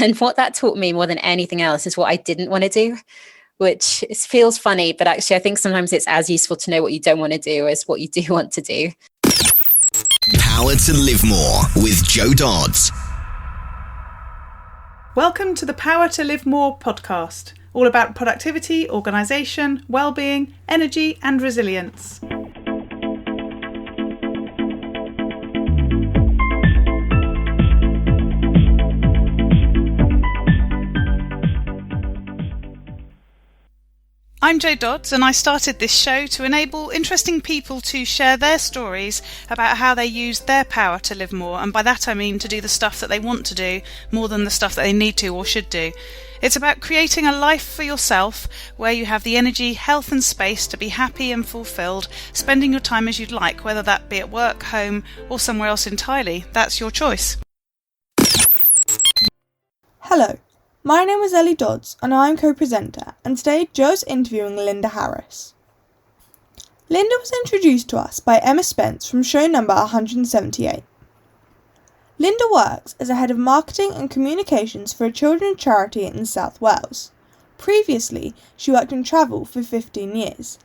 And what that taught me more than anything else is what I didn't want to do, which feels funny, but actually I think sometimes it's as useful to know what you don't want to do as what you do want to do. Power to Live More with Joe Dodds. Welcome to the Power to Live More podcast, all about productivity, organisation, well-being, energy and resilience. I'm Jo Dodds, and I started this show to enable interesting people to share their stories about how they use their power to live more, and by that I mean to do the stuff that they want to do more than the stuff that they need to or should do. It's about creating a life for yourself where you have the energy, health and space to be happy and fulfilled, spending your time as you'd like, whether that be at work, home or somewhere else entirely. That's your choice. Hello. My name is Ellie Dodds and I'm co-presenter, and today Joe's interviewing Linda Harris. Linda was introduced to us by Emma Spence from show number 178. Linda works as a head of marketing and communications for a children's charity in South Wales. Previously, she worked in travel for 15 years.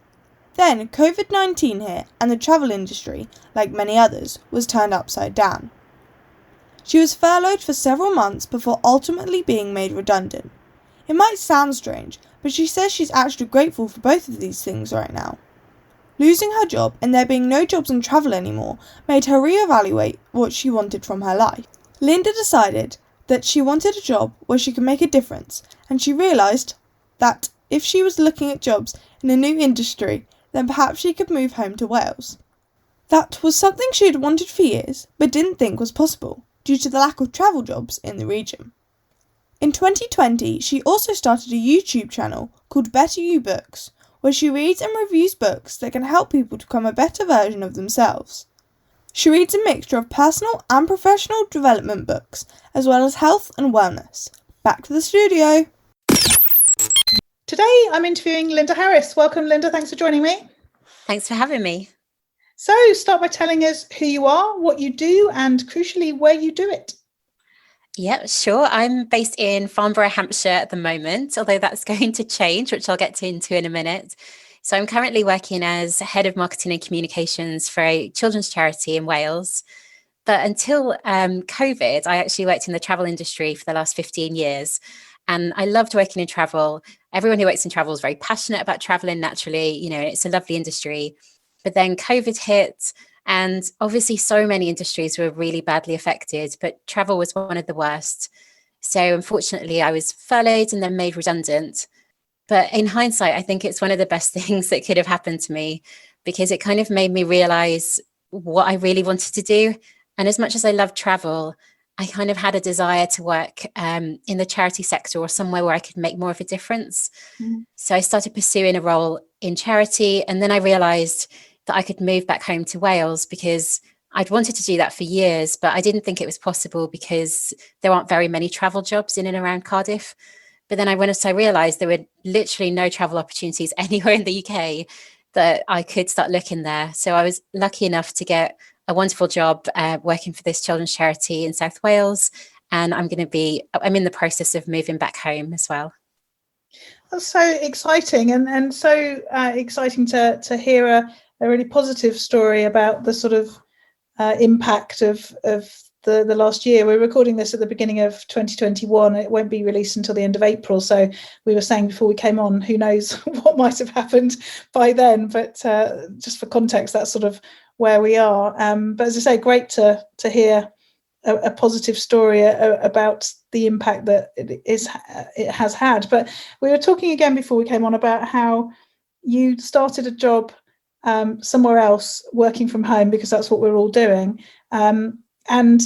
Then COVID-19 hit and the travel industry, like many others, was turned upside down. She was furloughed for several months before ultimately being made redundant. It might sound strange, but she says she's actually grateful for both of these things right now. Losing her job and there being no jobs in travel anymore made her reevaluate what she wanted from her life. Linda decided that she wanted a job where she could make a difference, and she realised that if she was looking at jobs in a new industry, then perhaps she could move home to Wales. That was something she had wanted for years, but didn't think was possible, due to the lack of travel jobs in the region. In 2020, she also started a YouTube channel called Better You Books, where she reads and reviews books that can help people to become a better version of themselves. She reads a mixture of personal and professional development books, as well as health and wellness. Back to the studio. Today I'm interviewing Linda Harris. Welcome, Linda. Thanks for joining me. Thanks for having me. So start by telling us who you are, what you do, and crucially, where you do it. Yeah, sure. I'm based in Farnborough, Hampshire at the moment, although that's going to change, which I'll get into in a minute. So I'm currently working as head of marketing and communications for a children's charity in Wales. But until COVID, I actually worked in the travel industry for the last 15 years. And I loved working in travel. Everyone who works in travel is very passionate about traveling naturally. You know, it's a lovely industry. But then COVID hit, and obviously so many industries were really badly affected, but travel was one of the worst. So unfortunately, I was furloughed and then made redundant. But in hindsight, I think it's one of the best things that could have happened to me, because it kind of made me realize what I really wanted to do. And as much as I love travel, I kind of had a desire to work in the charity sector or somewhere where I could make more of a difference. So I started pursuing a role in charity, and then I realized that I could move back home to Wales, because I'd wanted to do that for years, but I didn't think it was possible because there aren't very many travel jobs in and around Cardiff. But then once I realised there were literally no travel opportunities anywhere in the UK, that I could start looking there. So I was lucky enough to get a wonderful job working for this children's charity in South Wales. And I'm in the process of moving back home as well. That's so exciting, and so exciting to hear a really positive story about the sort of impact of the last year. We're recording this at the beginning of 2021. It won't be released until the end of April. So we were saying before we came on, who knows what might have happened by then. But just for context, that's sort of where we are. But as I say, great to hear a positive story about the impact that it has had. But we were talking again before we came on about how you started a job somewhere else, working from home, because that's what we're all doing. And I'm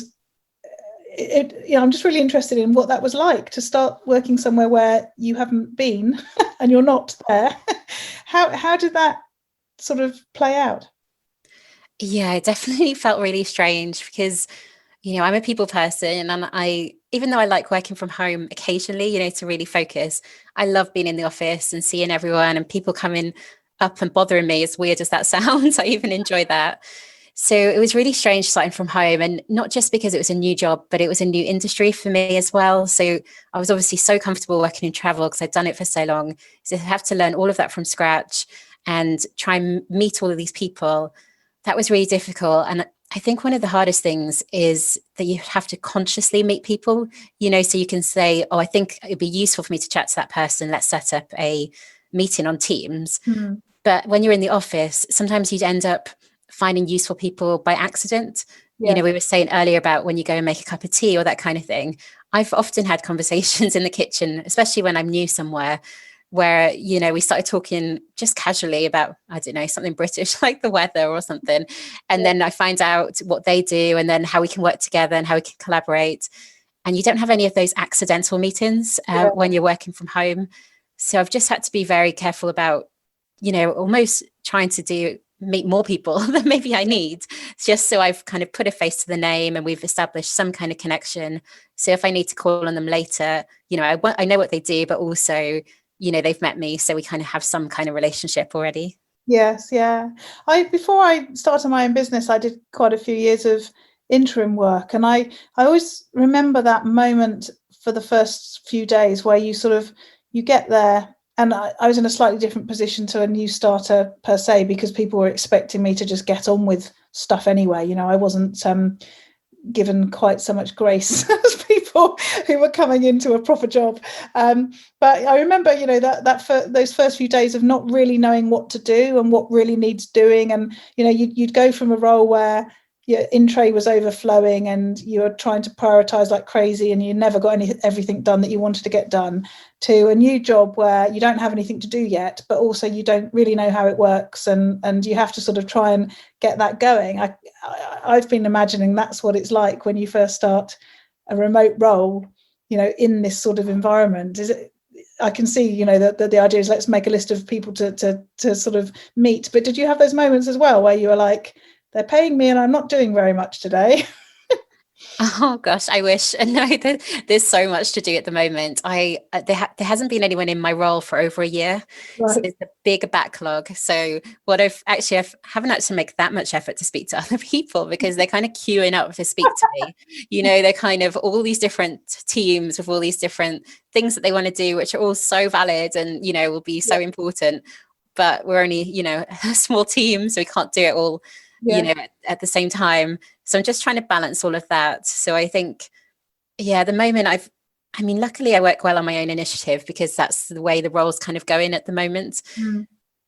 just really interested in what that was like to start working somewhere where you haven't been and you're not there. How did that sort of play out? Yeah, it definitely felt really strange because, I'm a people person, and even though I like working from home occasionally, to really focus, I love being in the office and seeing everyone and people coming up and bothering me, as weird as that sounds. I even enjoy that. So it was really strange starting from home, and not just because it was a new job, but it was a new industry for me as well. So I was obviously so comfortable working in travel because I'd done it for so long. So to have to learn all of that from scratch and try and meet all of these people, that was really difficult. And I think one of the hardest things is that you have to consciously meet people, so you can say, oh, I think it'd be useful for me to chat to that person. Let's set up a meeting on Teams. Mm. But when you're in the office, sometimes you'd end up finding useful people by accident. Yeah. We were saying earlier about when you go and make a cup of tea or that kind of thing. I've often had conversations in the kitchen, especially when I'm new somewhere, where, we started talking just casually about, I don't know, something British like the weather or something. And then I find out what they do and then how we can work together and how we can collaborate. And you don't have any of those accidental meetings when you're working from home. So I've just had to be very careful about, almost trying to meet more people than maybe I need, just so I've kind of put a face to the name and we've established some kind of connection. So if I need to call on them later, I know what they do, but also, they've met me. So we kind of have some kind of relationship already. Yes, yeah. Before I started my own business, I did quite a few years of interim work. And I always remember that moment for the first few days where you get there. And I was in a slightly different position to a new starter per se, because people were expecting me to just get on with stuff anyway. I wasn't given quite so much grace as people who were coming into a proper job. But I remember, those first few days of not really knowing what to do and what really needs doing. And, you'd go from a role where your in-tray was overflowing and you were trying to prioritize like crazy and you never got everything done that you wanted to get done, to a new job where you don't have anything to do yet, but also you don't really know how it works, and you have to sort of try and get that going. I've been imagining that's what it's like when you first start a remote role, in this sort of environment. I can see, that the idea is let's make a list of people to sort of meet. But did you have those moments as well where you were like, they're paying me and I'm not doing very much today? Oh gosh, I wish. No, there's so much to do at the moment. There hasn't been anyone in my role for over a year, Right. so there's a big backlog. So what I haven't actually made that much effort to speak to other people, because they're kind of queuing up to speak to me. They're kind of all these different teams with all these different things that they want to do, which are all so valid and will be so important. But we're only a small team, so we can't do it all. At the same time. So I'm just trying to balance all of that. So I think, at the moment luckily I work well on my own initiative, because that's the way the role's kind of going at the moment.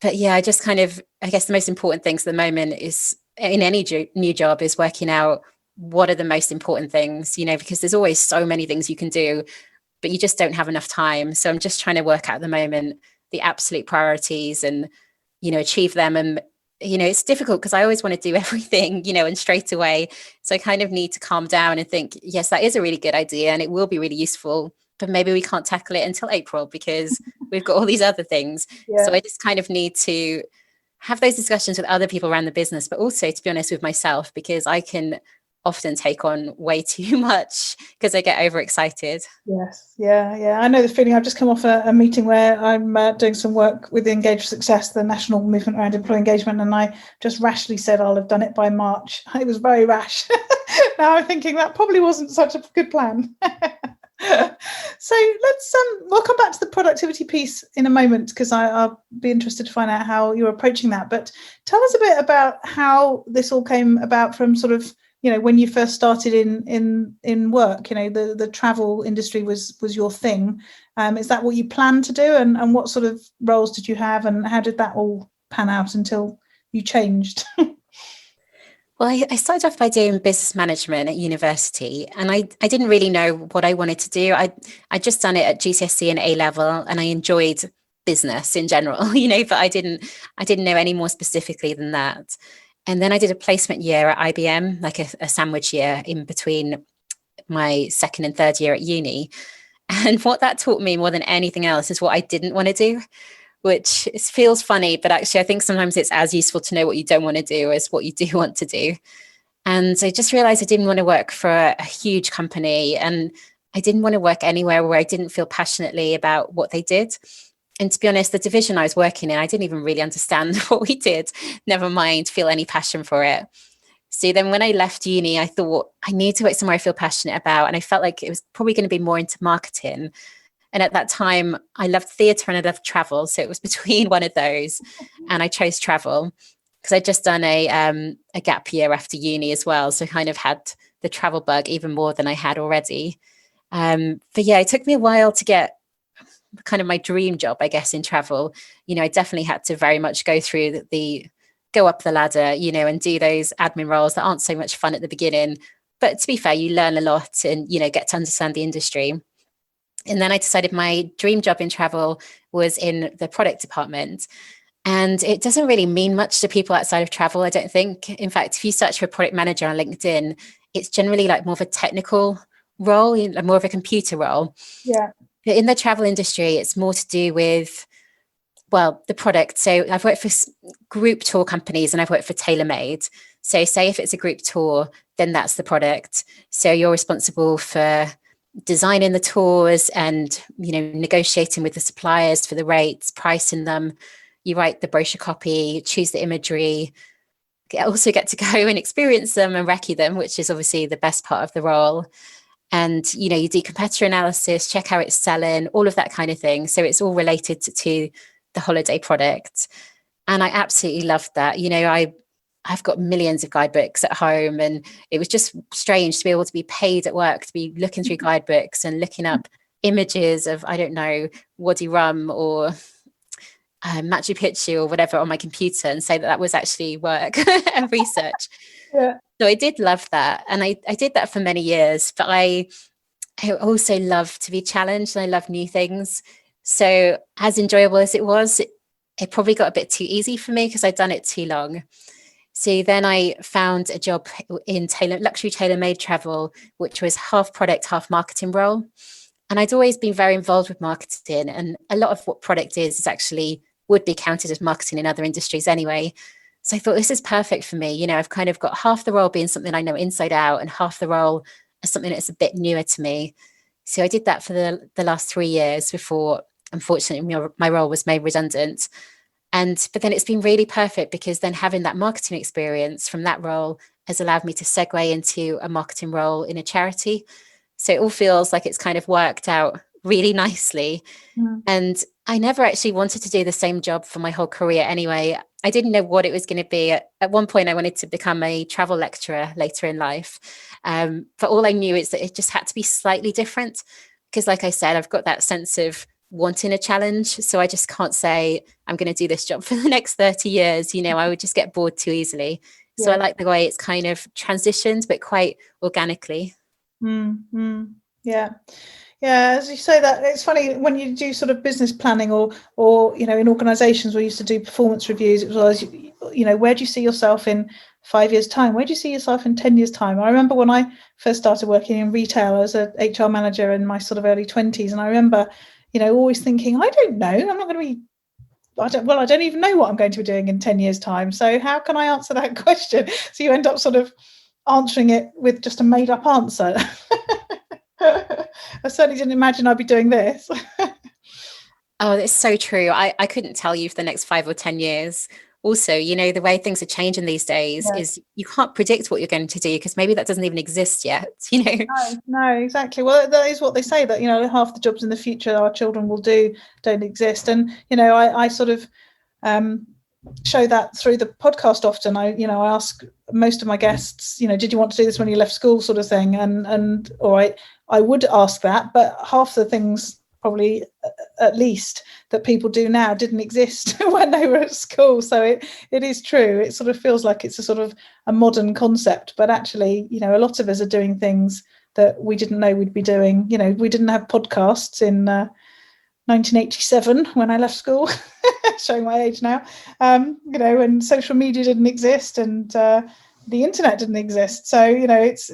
But I just I guess the most important things at the moment is, in any new job, is working out what are the most important things, because there's always so many things you can do, but you just don't have enough time. So I'm just trying to work out at the moment the absolute priorities and, achieve them. And it's difficult because I always want to do everything, and straight away. So I kind of need to calm down and think, yes, that is a really good idea and it will be really useful, but maybe we can't tackle it until April because we've got all these other things. So I just kind of need to have those discussions with other people around the business, but also, to be honest, with myself, because I can often take on way too much because I get overexcited. Yes, yeah. I know the feeling. I've just come off a meeting where I'm doing some work with the Engage for Success, the national movement around employee engagement, and I just rashly said I'll have done it by March. It was very rash. Now I'm thinking that probably wasn't such a good plan. So we'll come back to the productivity piece in a moment, because I'll be interested to find out how you're approaching that. But tell us a bit about how this all came about from sort of, when you first started in work. The travel industry was your thing. Is that what you planned to do, and what sort of roles did you have, and how did that all pan out until you changed? Well, I started off by doing business management at university, and I didn't really know what I wanted to do. I'd just done it at GCSE and A level, and I enjoyed business in general, but I didn't know any more specifically than that. And then I did a placement year at IBM, like a sandwich year in between my second and third year at uni. And what that taught me more than anything else is what I didn't want to do, which feels funny, but actually I think sometimes it's as useful to know what you don't want to do as what you do want to do. And I just realized I didn't want to work for a huge company, and I didn't want to work anywhere where I didn't feel passionately about what they did. And to be honest, the division I was working in, I didn't even really understand what we did, never mind feel any passion for it. So then when I left uni, I thought I need to work somewhere I feel passionate about. And I felt like it was probably going to be more into marketing. And at that time, I loved theatre and I loved travel. So it was between one of those. And I chose travel because I'd just done a gap year after uni as well. So kind of had the travel bug even more than I had already. But yeah, it took me a while to get kind of my dream job, I guess, in travel. I definitely had to very much go through the go up the ladder, and do those admin roles that aren't so much fun at the beginning. But to be fair, you learn a lot and, get to understand the industry. And then I decided my dream job in travel was in the product department. And it doesn't really mean much to people outside of travel, I don't think. In fact, if you search for a product manager on LinkedIn, it's generally like more of a technical role, more of a computer role. Yeah. But in the travel industry, it's more to do with, well, the product. So I've worked for group tour companies and I've worked for TaylorMade. So say if it's a group tour, then that's the product. So you're responsible for designing the tours and, negotiating with the suppliers for the rates, pricing them. You write the brochure copy, choose the imagery, also get to go and experience them and recce them, which is obviously the best part of the role. And, you do competitor analysis, check how it's selling, all of that kind of thing. So it's all related to the holiday product. And I absolutely loved that. I've got millions of guidebooks at home, and it was just strange to be able to be paid at work, to be looking through guidebooks and looking up images of, I don't know, Wadi Rum or Machu Picchu or whatever on my computer and say that was actually work and research. Yeah. So I did love that. And I did that for many years, but I also love to be challenged and I love new things. So as enjoyable as it was, it probably got a bit too easy for me because I'd done it too long. So then I found a job in luxury tailor-made travel, which was half product, half marketing role. And I'd always been very involved with marketing, and a lot of what product is actually would be counted as marketing in other industries anyway. So I thought this is perfect for me. I've kind of got half the role being something I know inside out and half the role as something that's a bit newer to me. So I did that for the last 3 years before, unfortunately, my role was made redundant. But then it's been really perfect because then having that marketing experience from that role has allowed me to segue into a marketing role in a charity. So it all feels like it's kind of worked out really nicely. Mm. And I never actually wanted to do the same job for my whole career anyway. I didn't know what it was going to be. At one point, I wanted to become a travel lecturer later in life. But all I knew is that it just had to be slightly different because, like I said, I've got that sense of wanting a challenge. So I just can't say I'm going to do this job for the next 30 years. I would just get bored too easily. So I like the way it's kind of transitioned, but quite organically. Yeah. Yeah, as you say that, it's funny when you do sort of business planning or in organisations we used to do performance reviews, it was always, where do you see yourself in 5 years' time? Where do you see yourself in 10 years' time? I remember when I first started working in retail, I was an HR manager in my sort of early 20s, and I remember, always thinking, I don't know, I'm not going to be, I don't even know what I'm going to be doing in 10 years' time. So how can I answer that question? So you end up sort of answering it with just a made up answer. I certainly didn't imagine I'd be doing this. Oh, that's so true. I couldn't tell you for the next 5 or 10 years. Also, the way things are changing these days is you can't predict what you're going to do because maybe that doesn't even exist yet, No, exactly. Well, that is what they say, that, half the jobs in the future our children will do don't exist. And, I sort of show that through the podcast often. I ask most of my guests, did you want to do this when you left school, sort of thing? And I would ask that, but half the things probably at least that people do now didn't exist when they were at school. So it is true. It sort of feels like it's a sort of a modern concept, but actually, a lot of us are doing things that we didn't know we'd be doing. We didn't have podcasts in 1987 when I left school, showing my age now, and social media didn't exist and the internet didn't exist. So, it's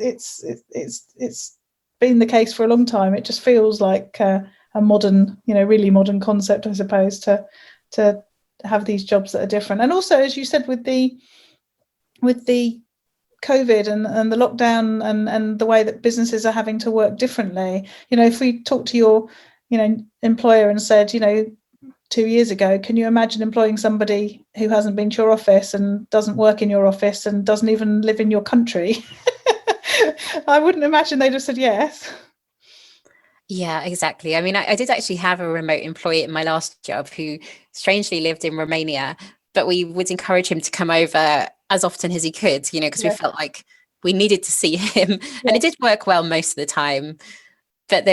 been the case for a long time. It just feels like a modern, really modern concept, I suppose, to have these jobs that are different. And also, as you said, with the COVID and the lockdown and the way that businesses are having to work differently, if we talk to your, employer and said, 2 years ago, can you imagine employing somebody who hasn't been to your office and doesn't work in your office and doesn't even live in your country? I wouldn't imagine they'd have said yes. Yeah, exactly. I mean, I did actually have a remote employee in my last job who strangely lived in Romania, but we would encourage him to come over as often as he could, because we felt like we needed to see him. And it did work well most of the time. But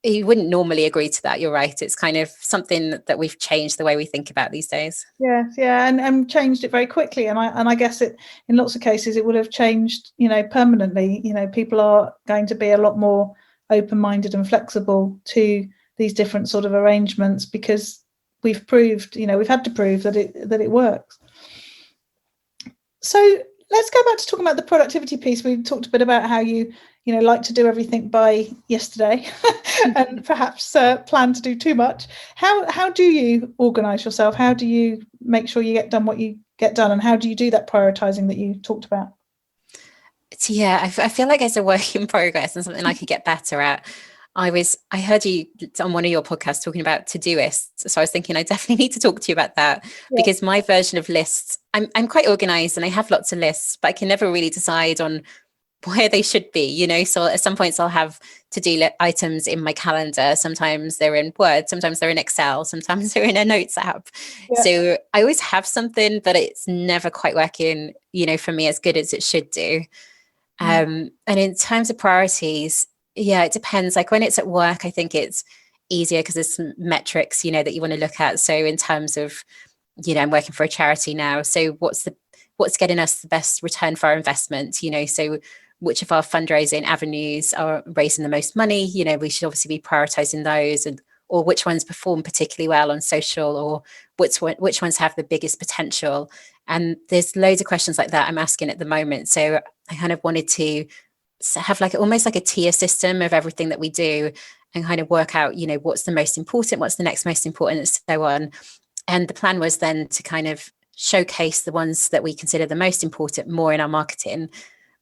he wouldn't normally agree to that. You're right. It's kind of something that we've changed the way we think about these days. Yeah, and changed it very quickly. And I guess it, in lots of cases, it would have changed, permanently. People are going to be a lot more open-minded and flexible to these different sort of arrangements, because we've had to prove that it works. So let's go back to talking about the productivity piece. We talked a bit about how you like to do everything by yesterday and perhaps plan to do too much. How do you organize yourself? How do you make sure you get done what you get done, and how do you do that prioritizing that you talked about? Yeah, I feel like it's a work in progress and something I could get better at. I heard you on one of your podcasts talking about Todoist, so I was thinking I definitely need to talk to you about that, because my version of lists, I'm quite organized and I have lots of lists, but I can never really decide on where they should be, so at some points I'll have to-do items in my calendar. Sometimes they're in Word, sometimes they're in Excel, sometimes they're in a notes app. So I always have something, but it's never quite working, for me as good as it should do. And in terms of priorities, it depends. Like when it's at work, I think it's easier because there's some metrics, that you want to look at. So in terms of, I'm working for a charity now. So what's getting us the best return for our investment? So which of our fundraising avenues are raising the most money? We should obviously be prioritizing those, or which ones perform particularly well on social, or which ones have the biggest potential. And there's loads of questions like that I'm asking at the moment. So I kind of wanted to have almost like a tier system of everything that we do, and kind of work out, what's the most important, what's the next most important, and so on. And the plan was then to kind of showcase the ones that we consider the most important more in our marketing.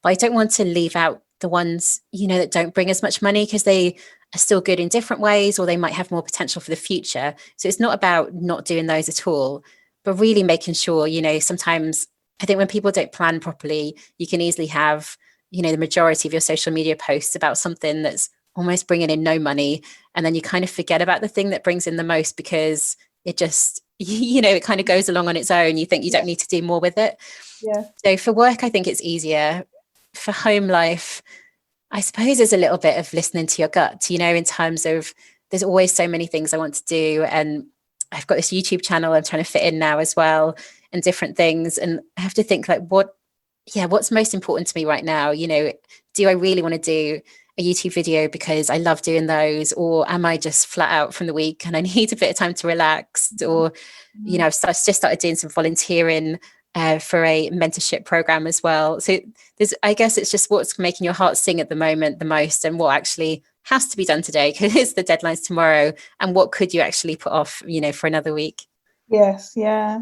But I don't want to leave out the ones, that don't bring as much money, because they are still good in different ways, or they might have more potential for the future. So it's not about not doing those at all, but really making sure, sometimes I think when people don't plan properly, you can easily have, the majority of your social media posts about something that's almost bringing in no money. And then you kind of forget about the thing that brings in the most, because it just, it kind of goes along on its own. You think you don't need to do more with it. So for work, I think it's easier. For home life, I suppose there's a little bit of listening to your gut, in terms of there's always so many things I want to do. And I've got this YouTube channel I'm trying to fit in now as well, and different things. And I have to think what's most important to me right now? Do I really want to do a YouTube video because I love doing those? Or am I just flat out from the week and I need a bit of time to relax? Or, I've just started doing some volunteering for a mentorship program as well. So I guess it's just what's making your heart sing at the moment the most, and what actually has to be done today because the deadline's tomorrow, and what could you actually put off, for another week. Yes, yeah.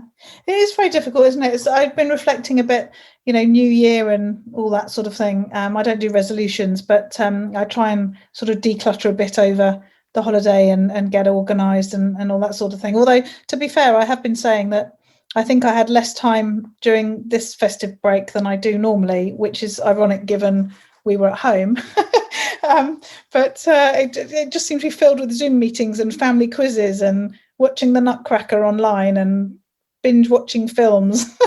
It is very difficult, isn't it? I've been reflecting a bit, New Year and all that sort of thing. I don't do resolutions, but I try and sort of declutter a bit over the holiday and get organised and all that sort of thing. Although, to be fair, I have been saying that I think I had less time during this festive break than I do normally, which is ironic given we were at home. But it just seems to be filled with Zoom meetings and family quizzes and watching the Nutcracker online and binge watching films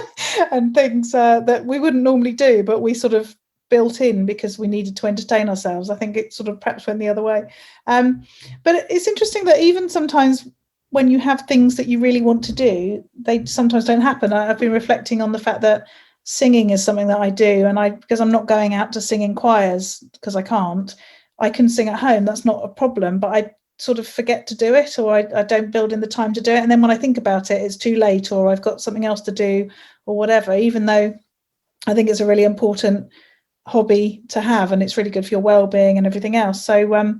and things that we wouldn't normally do, but we sort of built in because we needed to entertain ourselves. I think it sort of perhaps went the other way. But it's interesting that even sometimes when you have things that you really want to do, they sometimes don't happen. I've been reflecting on the fact that singing is something that I do, and because I'm not going out to sing in choirs because I can't, I can sing at home. That's not a problem, but I sort of forget to do it, or I don't build in the time to do it. And then when I think about it, it's too late, or I've got something else to do or whatever, even though I think it's a really important hobby to have and it's really good for your well-being and everything else. So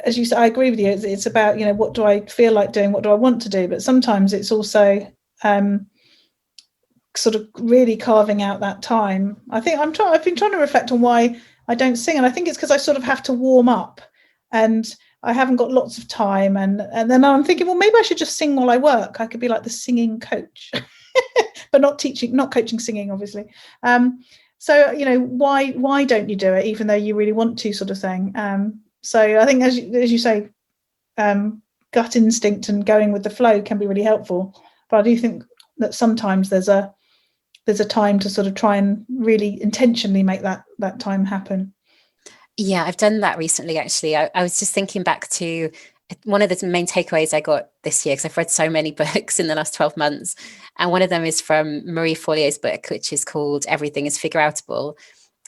as you said, I agree with you. It's about, what do I feel like doing? What do I want to do? But sometimes it's also sort of really carving out that time. I think I've been trying to reflect on why I don't sing. And I think it's because I sort of have to warm up. And I haven't got lots of time, and then I'm thinking, well, maybe I should just sing while I work. I could be like the singing coach, but not coaching singing, obviously. So why don't you do it, even though you really want to, sort of thing. So I think, as you say, gut instinct and going with the flow can be really helpful. But I do think that sometimes there's a time to sort of try and really intentionally make that time happen. Yeah, I've done that recently, actually. I was just thinking back to one of the main takeaways I got this year, because I've read so many books in the last 12 months. And one of them is from Marie Forleo's book, which is called Everything is Figure Outable.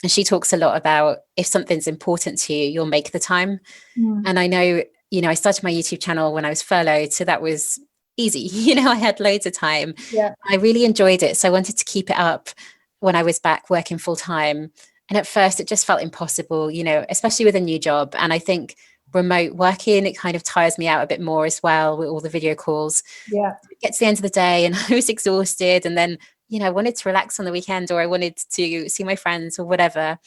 And she talks a lot about if something's important to you, you'll make the time. And I know, I started my YouTube channel when I was furloughed, so that was easy. I had loads of time. Yeah. I really enjoyed it. So I wanted to keep it up when I was back working full time. And at first it just felt impossible, especially with a new job. And I think remote working, it kind of tires me out a bit more as well with all the video calls. Yeah. It gets to the end of the day and I was exhausted. And then, I wanted to relax on the weekend, or I wanted to see my friends or whatever.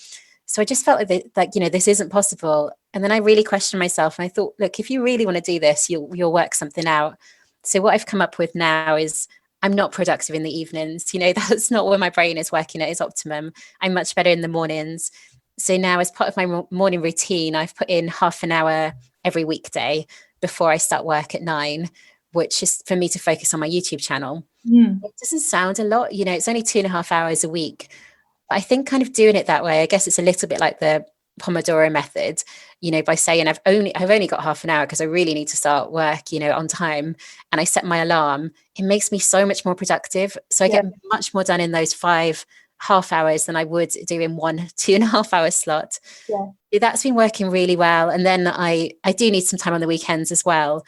So I just felt like, this isn't possible. And then I really questioned myself and I thought, look, if you really want to do this, you'll work something out. So what I've come up with now is I'm not productive in the evenings. That's not where my brain is working at its optimum. I'm much better in the mornings. So now, as part of my morning routine, I've put in half an hour every weekday before I start work at 9, which is for me to focus on my YouTube channel. It doesn't sound a lot, it's only 2.5 hours a week. But I think kind of doing it that way, I guess it's a little bit like the Pomodoro method, by saying I've only got half an hour because I really need to start work, on time, and I set my alarm. It makes me so much more productive. So I get much more done in those 5 half hours than I would do in 1 2.5 hour slot. That's been working really well. And then I do need some time on the weekends as well,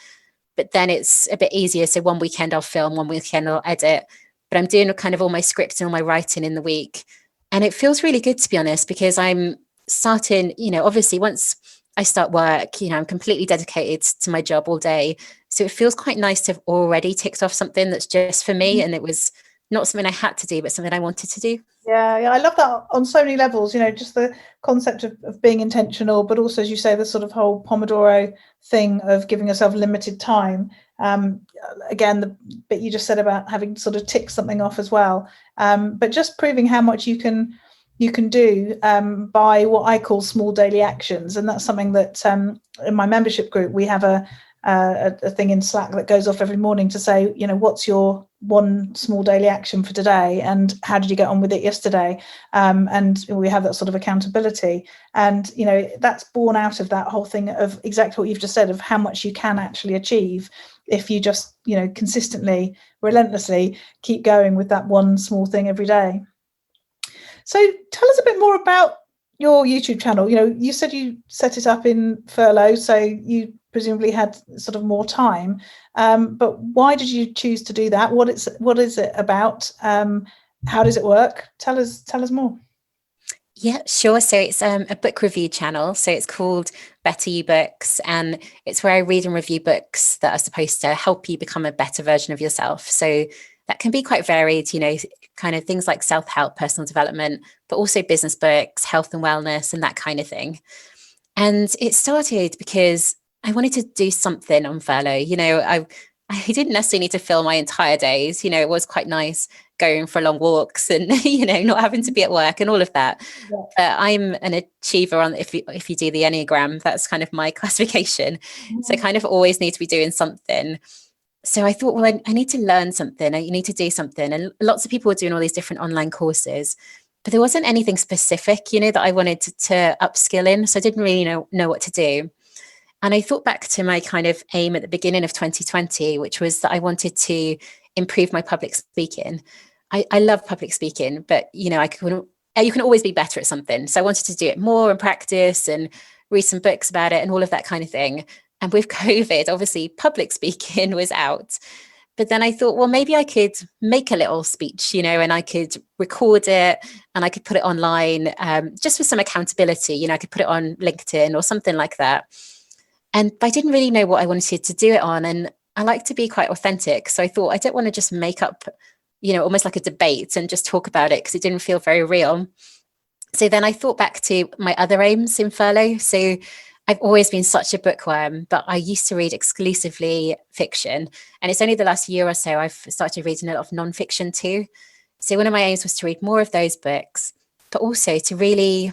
but then it's a bit easier. So one weekend I'll film, one weekend I'll edit, but I'm doing kind of all my script and all my writing in the week. And it feels really good, to be honest, because I'm starting, obviously once I start work, I'm completely dedicated to my job all day. So it feels quite nice to have already ticked off something that's just for me. And it was not something I had to do, but something I wanted to do. Yeah, I love that on so many levels, just the concept of being intentional, but also, as you say, the sort of whole Pomodoro thing of giving yourself limited time. Again, the bit you just said about having to sort of tick something off as well. But just proving how much you can do by what I call small daily actions. And that's something that in my membership group, we have a thing in Slack that goes off every morning to say, what's your one small daily action for today, and how did you get on with it yesterday? And we have that sort of accountability. And, that's born out of that whole thing of exactly what you've just said, of how much you can actually achieve if you just, consistently, relentlessly keep going with that one small thing every day. So tell us a bit more about your YouTube channel. You said you set it up in furlough, so you presumably had sort of more time. But why did you choose to do that? What is it about? How does it work? Tell us more. Yeah, sure. So it's a book review channel. So it's called Better You Books, and it's where I read and review books that are supposed to help you become a better version of yourself. So that can be quite varied, kind of things like self-help, personal development, but also business books, health and wellness, and that kind of thing. And it started because I wanted to do something on furlough. I didn't necessarily need to fill my entire days. It was quite nice going for long walks and, not having to be at work and all of that. Yeah. But I'm an achiever if you do the Enneagram, that's kind of my classification. So I kind of always need to be doing something. So I thought, well, I need to learn something. I need to do something. And lots of people were doing all these different online courses, but there wasn't anything specific, that I wanted to upskill in. So I didn't really know what to do. And I thought back to my kind of aim at the beginning of 2020, which was that I wanted to improve my public speaking. I love public speaking, but, you can always be better at something. So I wanted to do it more and practice and read some books about it and all of that kind of thing. And with COVID, obviously, public speaking was out. But then I thought, well, maybe I could make a little speech, and I could record it and I could put it online just for some accountability. I could put it on LinkedIn or something like that. And I didn't really know what I wanted to do it on. And I like to be quite authentic. So I thought I don't want to just make up, almost like a debate and just talk about it, because it didn't feel very real. So then I thought back to my other aims in furlough. So I've always been such a bookworm, but I used to read exclusively fiction. And it's only the last year or so I've started reading a lot of nonfiction too. So one of my aims was to read more of those books, but also to really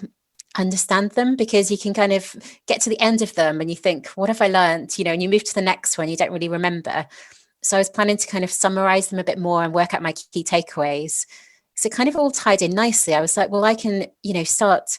understand them, because you can kind of get to the end of them and you think, what have I learned? And you move to the next one, you don't really remember. So I was planning to kind of summarize them a bit more and work out my key takeaways. So it kind of all tied in nicely. I was like, well, I can, start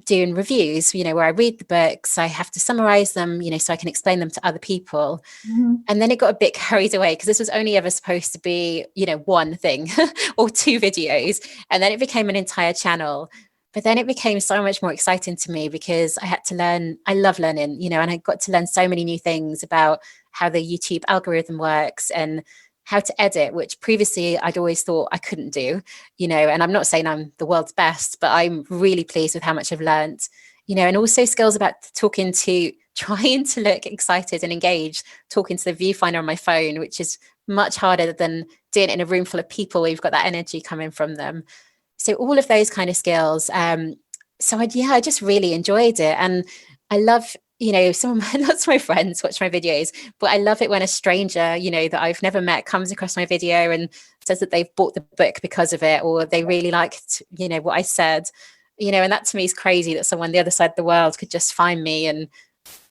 doing reviews, where I read the books, I have to summarize them, so I can explain them to other people. Mm-hmm. And then it got a bit carried away, because this was only ever supposed to be, one thing or 2 videos. And then it became an entire channel. But then it became so much more exciting to me, because I had to learn. I love learning, and I got to learn so many new things about how the YouTube algorithm works and how to edit, which previously I'd always thought I couldn't do, and I'm not saying I'm the world's best, but I'm really pleased with how much I've learned, and also skills about trying to look excited and engaged, talking to the viewfinder on my phone, which is much harder than doing it in a room full of people where you've got that energy coming from them. So all of those kind of skills. I just really enjoyed it. And I love, some of lots of my friends watch my videos, but I love it when a stranger, that I've never met comes across my video and says that they've bought the book because of it, or they really liked, what I said, and that to me is crazy, that someone the other side of the world could just find me and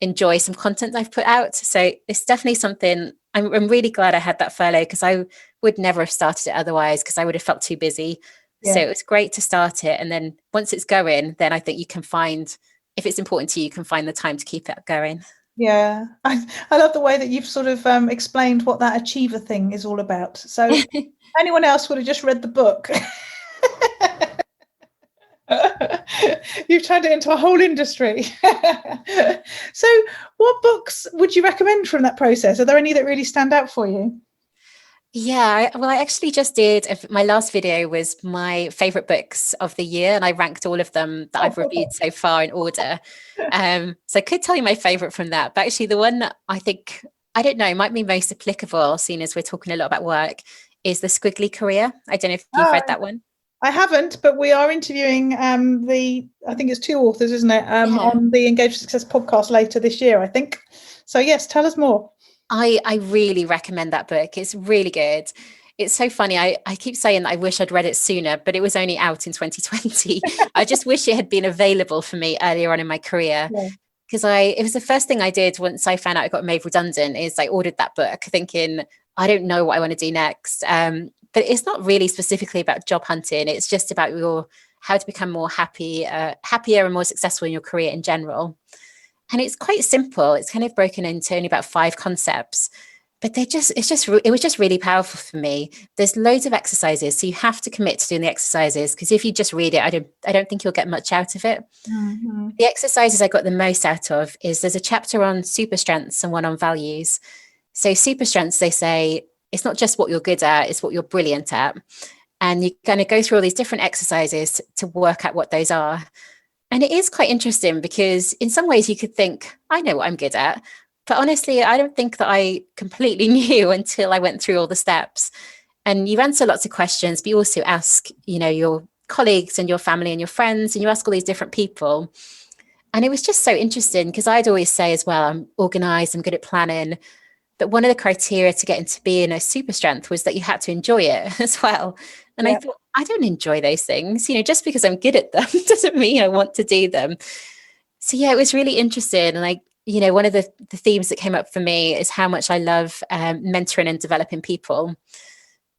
enjoy some content I've put out. So it's definitely something I'm really glad I had that furlough, because I would never have started it otherwise, because I would have felt too busy. Yeah. So it was great to start it. And then once it's going, then I think you can find, if it's important to you, you can find the time to keep it going. Yeah, I love the way that you've sort of explained what that achiever thing is all about. So anyone else would have just read the book. You've turned it into a whole industry. So what books would you recommend from that process? Are there any that really stand out for you? Yeah, well, I actually just did. My last video was my favorite books of the year, and I ranked all of them that I've reviewed so far in order. So I could tell you my favorite from that, but actually the one that I think, I don't know, might be most applicable, seeing as we're talking a lot about work, is The Squiggly Career. I don't know if you've read that one. I haven't, but we are interviewing I think it's 2 authors, isn't it? On the Engage for Success podcast later this year, I think. So yes, tell us more. I really recommend that book. It's really good. It's so funny. I keep saying that I wish I'd read it sooner, but it was only out in 2020. I just wish it had been available for me earlier on in my career. Because it was the first thing I did once I found out I got made redundant, is I ordered that book thinking, I don't know what I want to do next. But it's not really specifically about job hunting. It's just about how to become more happier and more successful in your career in general. And it's quite simple. It's kind of broken into only about 5 concepts, but it was just really powerful for me. There's loads of exercises, so you have to commit to doing the exercises, because if you just read it, I don't think you'll get much out of it. Mm-hmm. The exercises I got the most out of is there's a chapter on super strengths and one on values. So super strengths, they say, it's not just what you're good at, it's what you're brilliant at. And you're going to go through all these different exercises to work out what those are. And it is quite interesting, because in some ways you could think, I know what I'm good at. But honestly, I don't think that I completely knew until I went through all the steps. And you answer lots of questions, but you also ask, your colleagues and your family and your friends, and you ask all these different people. And it was just so interesting, because I'd always say as well, I'm organized, I'm good at planning. But one of the criteria to get into being a super strength was that you had to enjoy it as well. And I thought, I don't enjoy those things, just because I'm good at them doesn't mean I want to do them. So yeah, it was really interesting. And one of the themes that came up for me is how much I love mentoring and developing people.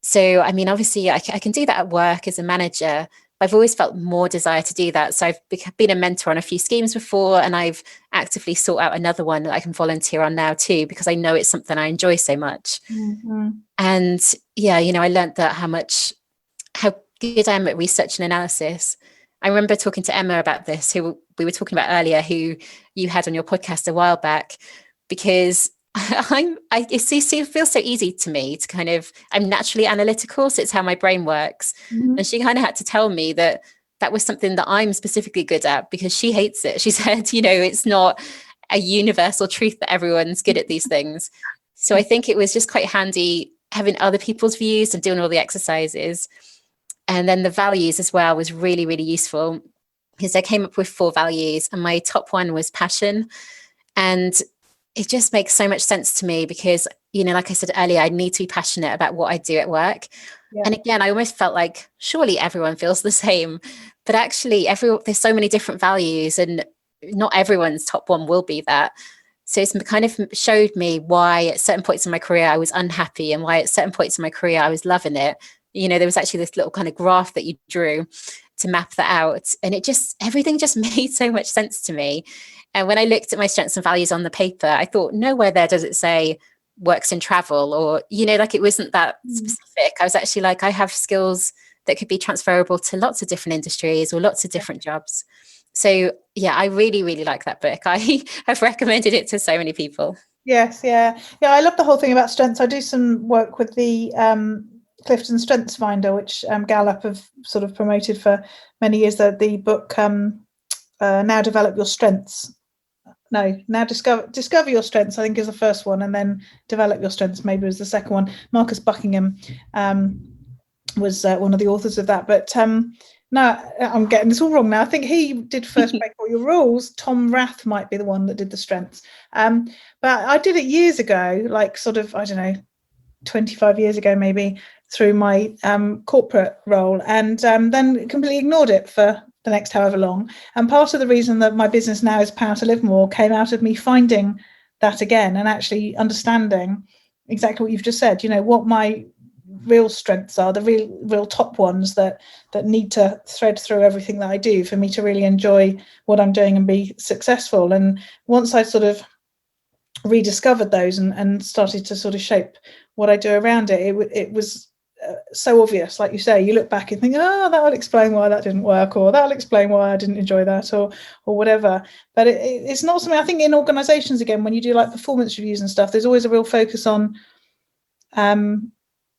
So, I mean, obviously I can do that at work as a manager. I've always felt more desire to do that. So I've been a mentor on a few schemes before, and I've actively sought out another one that I can volunteer on now too, because I know it's something I enjoy so much. Mm-hmm. And yeah, I learned that how good I am at research and analysis. I remember talking to Emma about this, who we were talking about earlier, who you had on your podcast a while back, because it feels so easy to me to I'm naturally analytical. So it's how my brain works. Mm-hmm. And she kind of had to tell me that was something that I'm specifically good at, because she hates it. She said, it's not a universal truth that everyone's good at these things. So I think it was just quite handy having other people's views and doing all the exercises. And then the values as well was really, really useful, because I came up with 4 values, and my top one was passion. And it just makes so much sense to me because, like I said earlier, I need to be passionate about what I do at work. Yeah. And again, I almost felt like surely everyone feels the same, but actually there's so many different values and not everyone's top one will be that. So it's kind of showed me why at certain points in my career I was unhappy and why at certain points in my career I was loving it. There was actually this little kind of graph that you drew to map that out. And everything just made so much sense to me. And when I looked at my strengths and values on the paper, I thought, nowhere there does it say works in travel or, like it wasn't that specific. I was actually like, I have skills that could be transferable to lots of different industries or lots of different jobs. So yeah, I really, really like that book. I have recommended it to so many people. Yes, yeah. I love the whole thing about strengths. I do some work with the Clifton Strengths Finder, which Gallup have sort of promoted for many years. The book Now Develop Your Strengths. No, Now Discover Your Strengths, I think, is the first one, and then Develop Your Strengths maybe was the second one. Marcus Buckingham was one of the authors of that. But no, I'm getting this all wrong now. I think he did first Break All Your Rules. Tom Rath might be the one that did the strengths. But I did it years ago, like sort of, I don't know, 25 years ago maybe, through my corporate role, and then completely ignored it for the next however long. And part of the reason that my business now is Power to Live More came out of me finding that again and actually understanding exactly what you've just said, what my real strengths are, the real top ones that need to thread through everything that I do for me to really enjoy what I'm doing and be successful. And once I sort of rediscovered those and started to sort of shape what I do around it, it was so obvious. Like you say, you look back and think, oh, that will explain why that didn't work, or that'll explain why I didn't enjoy that, or whatever. But it's not something, I think, in organizations, again, when you do like performance reviews and stuff, there's always a real focus on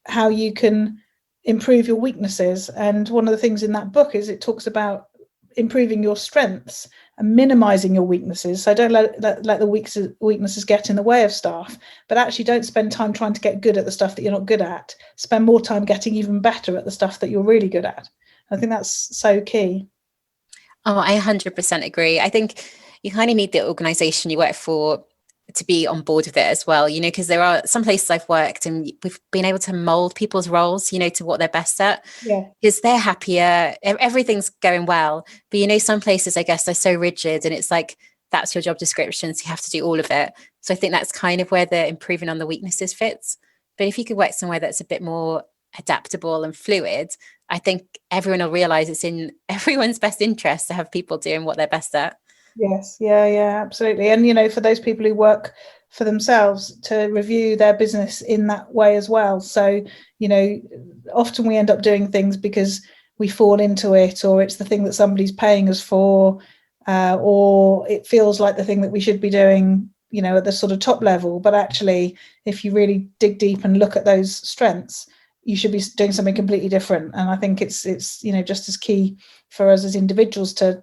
how you can improve your weaknesses. And one of the things in that book is it talks about improving your strengths and minimizing your weaknesses. So don't let the weaknesses get in the way of stuff, but actually don't spend time trying to get good at the stuff that you're not good at. Spend more time getting even better at the stuff that you're really good at. I think that's so key. Oh, I 100% agree. I think you kind of need the organization you work for to be on board with it as well, because there are some places I've worked and we've been able to mold people's roles, to what they're best at. Yeah. Because they're happier, everything's going well. But, some places, I guess, they're so rigid and it's like, that's your job description, so you have to do all of it. So I think that's kind of where the improving on the weaknesses fits. But if you could work somewhere that's a bit more adaptable and fluid, I think everyone will realize it's in everyone's best interest to have people doing what they're best at. Yes, yeah, absolutely. And, for those people who work for themselves, to review their business in that way as well. So, often we end up doing things because we fall into it, or it's the thing that somebody's paying us for, or it feels like the thing that we should be doing, at the sort of top level. But actually, if you really dig deep and look at those strengths, you should be doing something completely different. And I think it's just as key for us as individuals to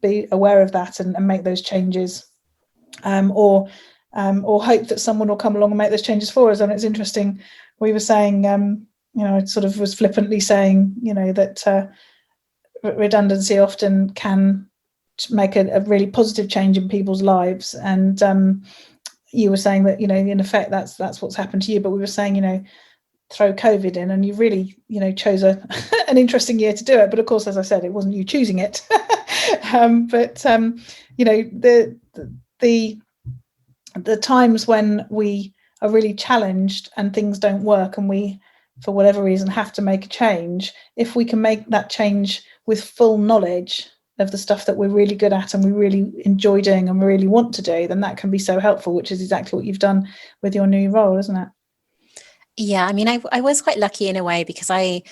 be aware of that and make those changes, or hope that someone will come along and make those changes for us. And it's interesting, we were saying, I sort of was flippantly saying, that redundancy often can make a really positive change in people's lives. And you were saying that, in effect, that's what's happened to you. But we were saying, throw COVID in and you really, chose an interesting year to do it. But of course, as I said, it wasn't you choosing it. The times when we are really challenged and things don't work and we, for whatever reason, have to make a change, if we can make that change with full knowledge of the stuff that we're really good at and we really enjoy doing and we really want to do, then that can be so helpful, which is exactly what you've done with your new role, isn't it? Yeah, I mean, I was quite lucky in a way because I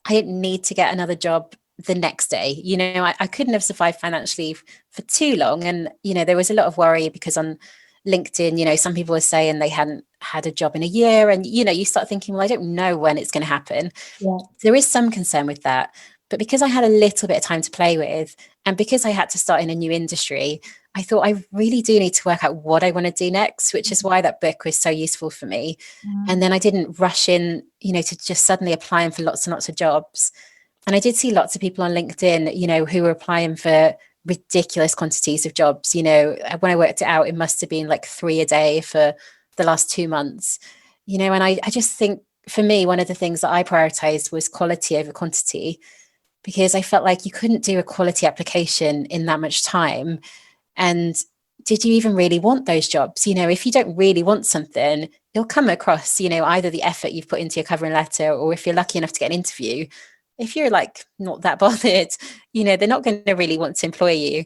didn't need to get another job the next day. I couldn't have survived financially for too long. And, there was a lot of worry because on LinkedIn, some people were saying they hadn't had a job in a year. And, you start thinking, well, I don't know when it's going to happen. Yeah. There is some concern with that. But because I had a little bit of time to play with, and because I had to start in a new industry, I thought I really do need to work out what I want to do next, which is why that book was so useful for me. And then I didn't rush in, to just suddenly applying for lots and lots of jobs. And I did see lots of people on LinkedIn, who were applying for ridiculous quantities of jobs. You know, when I worked it out, it must have been like 3 a day for the last 2 months, you know, and I just think for me, one of the things that I prioritized was quality over quantity, because I felt like you couldn't do a quality application in that much time. And did you even really want those jobs? You know, if you don't really want something, you'll come across, you know, either the effort you've put into your covering letter, or if you're lucky enough to get an interview, if you're like not that bothered, you know, they're not going to really want to employ you.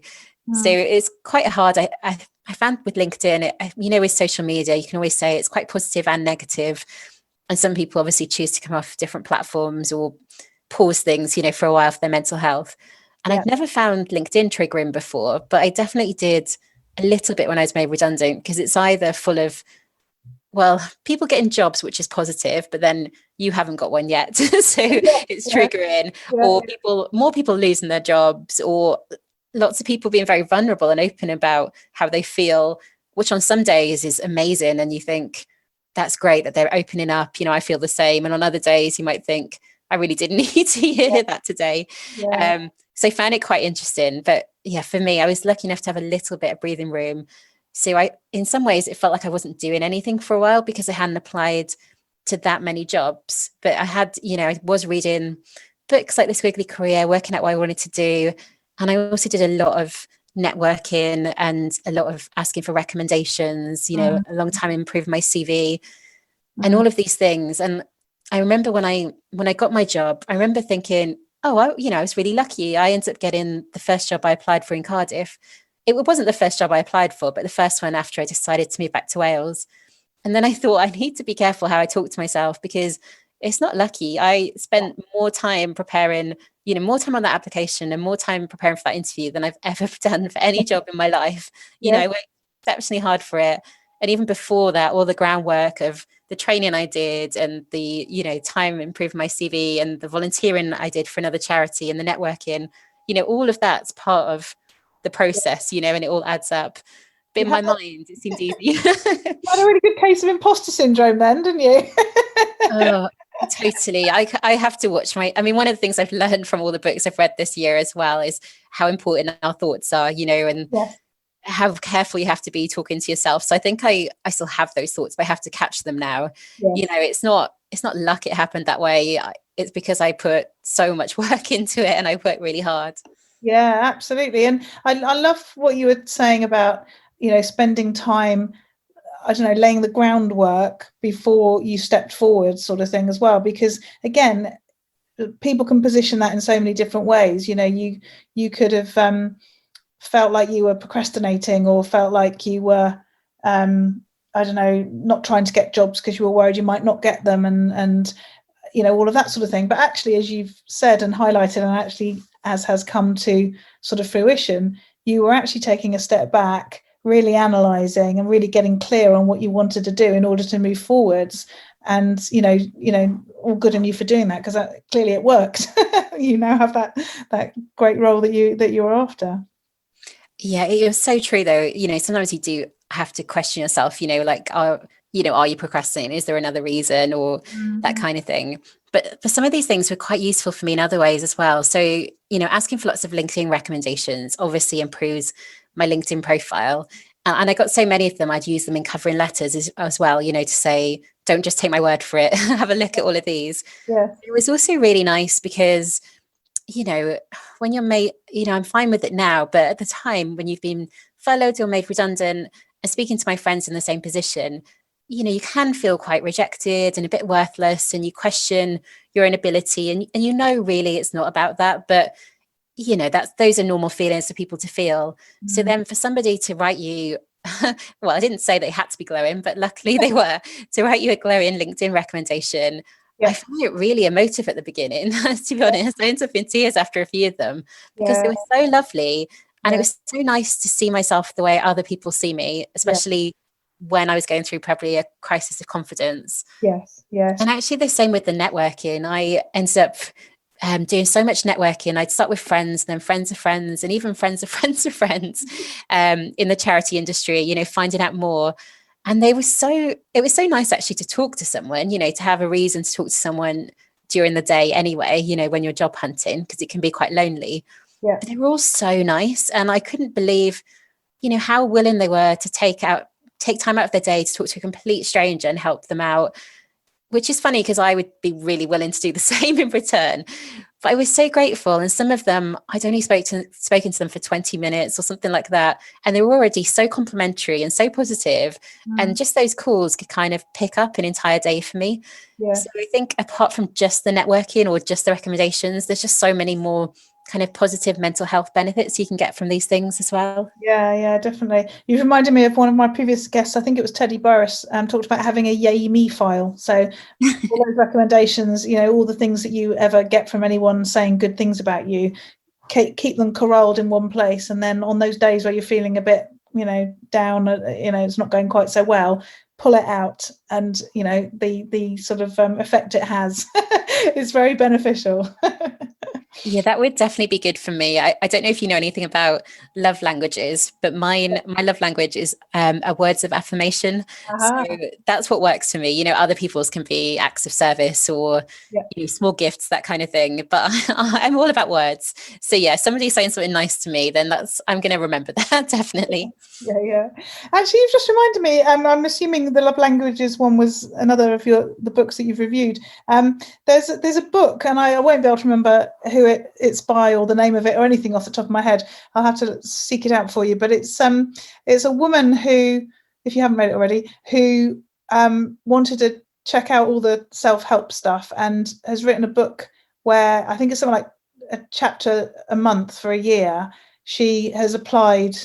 So it's quite hard. I found with LinkedIn, you know, with social media, you can always say it's quite positive and negative. And some people obviously choose to come off different platforms or pause things, you know, for a while for their mental health. And I've never found LinkedIn triggering before, but I definitely did a little bit when I was made redundant, because it's either full of, well, people getting jobs, which is positive, but then you haven't got one yet. So it's triggering, or more people losing their jobs, or lots of people being very vulnerable and open about how they feel, which on some days is amazing. And you think that's great that they're opening up, you know, I feel the same. And on other days you might think, I really didn't need to hear that today. So I found it quite interesting. But yeah, for me, I was lucky enough to have a little bit of breathing room. So in some ways, it felt like I wasn't doing anything for a while because I hadn't applied to that many jobs. But I had, you know, I was reading books like The Squiggly Career, working out what I wanted to do. And I also did a lot of networking and a lot of asking for recommendations, you know, a long time improving my CV and all of these things. And I remember when I got my job, I remember thinking, oh, I was really lucky. I ended up getting the first job I applied for in Cardiff. It wasn't the first job I applied for, but the first one after I decided to move back to Wales. And then I thought I need to be careful how I talk to myself, because it's not lucky. I spent more time preparing, you know, more time on that application and more time preparing for that interview than I've ever done for any job in my life. You know, I worked exceptionally hard for it. And even before that, all the groundwork of the training I did and the, you know, time improving my CV and the volunteering I did for another charity and the networking, you know, all of that's part of the process, you know, and it all adds up. But in my mind, it seemed easy. You had a really good case of imposter syndrome then, didn't you? Oh, totally. I have to watch one of the things I've learned from all the books I've read this year as well is how important our thoughts are, you know, and how careful you have to be talking to yourself. So I think I still have those thoughts, but I have to catch them now. You know, it's not luck it happened that way. It's because I put so much work into it and I worked really hard. Yeah, absolutely. And I love what you were saying about, you know, spending time, I don't know, laying the groundwork before you stepped forward, sort of thing as well. Because again, people can position that in so many different ways. You know, you could have felt like you were procrastinating, or felt like you were, I don't know, not trying to get jobs because you were worried you might not get them, and you know, all of that sort of thing. But actually, as you've said and highlighted, and actually as has come to sort of fruition, you were actually taking a step back, really analysing and really getting clear on what you wanted to do in order to move forwards. And you know, all good on you for doing that, because clearly it worked. You now have that great role that you were after. Yeah, it was so true though. You know, sometimes you do have to question yourself, you know, like, are you procrastinating? Is there another reason, or that kind of thing? But for some of these things were quite useful for me in other ways as well. So, you know, asking for lots of LinkedIn recommendations obviously improves my LinkedIn profile. And I got so many of them, I'd use them in covering letters as well, you know, to say, don't just take my word for it. Have a look at all of these. Yeah. It was also really nice because, you know, when you're made, you know, I'm fine with it now, but at the time when you've been furloughed or made redundant, and speaking to my friends in the same position, you know, you can feel quite rejected and a bit worthless, and you question your own ability, and you know, really it's not about that, but you know, those are normal feelings for people to feel. So then for somebody to write you, well, I didn't say they had to be glowing, but luckily they were, to write you a glowing LinkedIn recommendation. I found it really emotive at the beginning, to be honest. I ended up in tears after a few of them because they were so lovely. And it was so nice to see myself the way other people see me, especially when I was going through probably a crisis of confidence. Yes. And actually the same with the networking. I ended up doing so much networking. I'd start with friends, and then friends of friends, and even friends of friends of friends in the charity industry, you know, finding out more. And it was so nice actually to talk to someone, you know, to have a reason to talk to someone during the day anyway, you know, when you're job hunting, because it can be quite lonely. Yeah. But they were all so nice. And I couldn't believe, how willing they were to take time out of their day to talk to a complete stranger and help them out, which is funny because I would be really willing to do the same in return. But I was so grateful. And some of them, I'd only spoken to them for 20 minutes or something like that. And they were already so complimentary and so positive. And just those calls could kind of pick up an entire day for me. Yeah. So I think apart from just the networking or just the recommendations, there's just so many more kind of positive mental health benefits you can get from these things as well. Yeah, definitely. You've reminded me of one of my previous guests. I think it was Teddy Burris, talked about having a Yay Me file. So all those recommendations, all the things that you ever get from anyone saying good things about you, keep them corralled in one place. And then on those days where you're feeling a bit, down, it's not going quite so well, pull it out. And, the sort of effect it has is very beneficial. Yeah, that would definitely be good for me. I don't know if you know anything about love languages, but my love language is words of affirmation. So that's what works for me. Other people's can be acts of service or small gifts, that kind of thing. But I'm all about words. So yeah, somebody saying something nice to me, then I'm going to remember that definitely. Yeah. Actually, you've just reminded me. I'm assuming the love languages one was another of the books that you've reviewed. There's a book, and I won't be able to remember who it's by or the name of it or anything off the top of my head. I'll have to seek it out for you. But it's a woman who, if you haven't read it already, who wanted to check out all the self-help stuff and has written a book where I think it's something like a chapter a month for a year. She has applied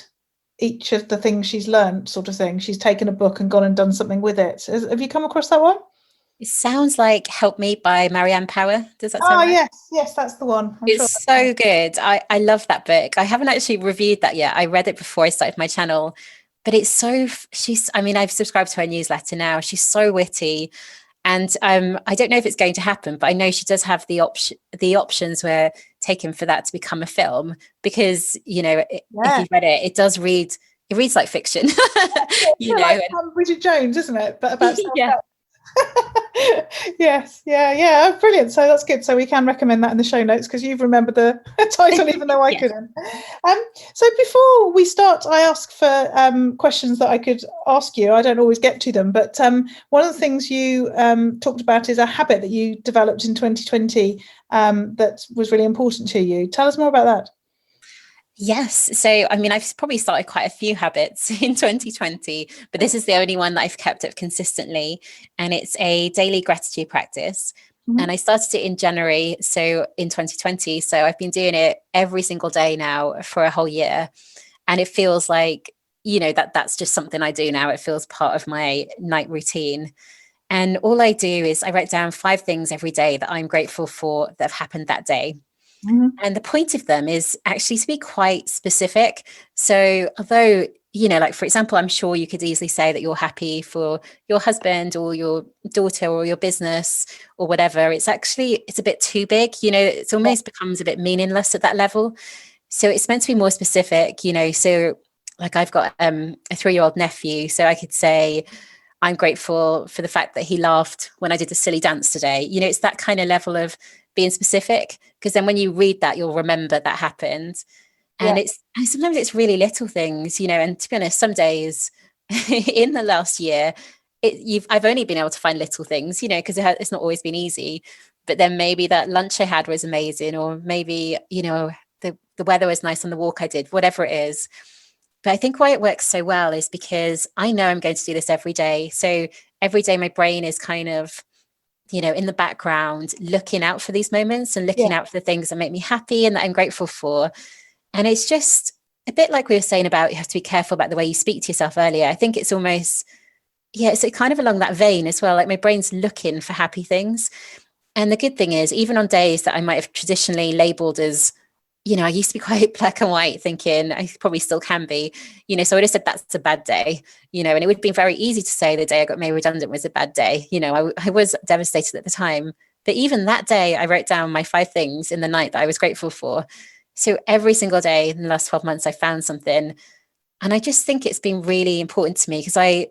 each of the things she's learned, sort of thing. She's taken a book and gone and done something with it. Have you come across that one? It sounds like Help Me by Marianne Power. Does that sound right? Yes, that's the one. It's so good. I love that book. I haven't actually reviewed that yet. I read it before I started my channel, but I've subscribed to her newsletter now. She's so witty. And I don't know if it's going to happen, but I know she does have the options were taken for that to become a film because, if you've read it, it reads like fiction. Like Bridget Jones, isn't it? But about self-help. Yes, yeah, brilliant. So that's good. So we can recommend that in the show notes because you've remembered the title, even though I couldn't. So before we start, I ask for questions that I could ask you. I don't always get to them, but one of the things you talked about is a habit that you developed in 2020 that was really important to you. Tell us more about that. Yes. So, I've probably started quite a few habits in 2020, but this is the only one that I've kept up consistently. And it's a daily gratitude practice. Mm-hmm. And I started it in January. So in 2020. So I've been doing it every single day now for a whole year. And it feels like, that's just something I do now. It feels part of my night routine. And all I do is I write down 5 things every day that I'm grateful for that have happened that day. Mm-hmm. And the point of them is actually to be quite specific. So although, like, for example, I'm sure you could easily say that you're happy for your husband or your daughter or your business or whatever, it's a bit too big, it almost becomes a bit meaningless at that level. So it's meant to be more specific, so like I've got a 3-year-old nephew, so I could say, I'm grateful for the fact that he laughed when I did the silly dance today. It's that kind of level of being specific, because then when you read that, you'll remember that happened. And sometimes it's really little things, and to be honest, some days in the last year, I've only been able to find little things, because it's not always been easy. But then maybe that lunch I had was amazing, or maybe, the weather was nice on the walk I did, whatever it is. But I think why it works so well is because I know I'm going to do this every day. So every day my brain is kind of, in the background, looking out for these moments and looking out for the things that make me happy and that I'm grateful for. And it's just a bit like we were saying about you have to be careful about the way you speak to yourself earlier. I think it's almost, it's kind of along that vein as well. Like my brain's looking for happy things. And the good thing is, even on days that I might have traditionally labeled as, I used to be quite black and white, thinking I probably still can be, so I just said that's a bad day, and it would have been very easy to say the day I got made redundant was a bad day. I was devastated at the time. But even that day, I wrote down my 5 things in the night that I was grateful for. So every single day in the last 12 months, I found something. And I just think it's been really important to me because I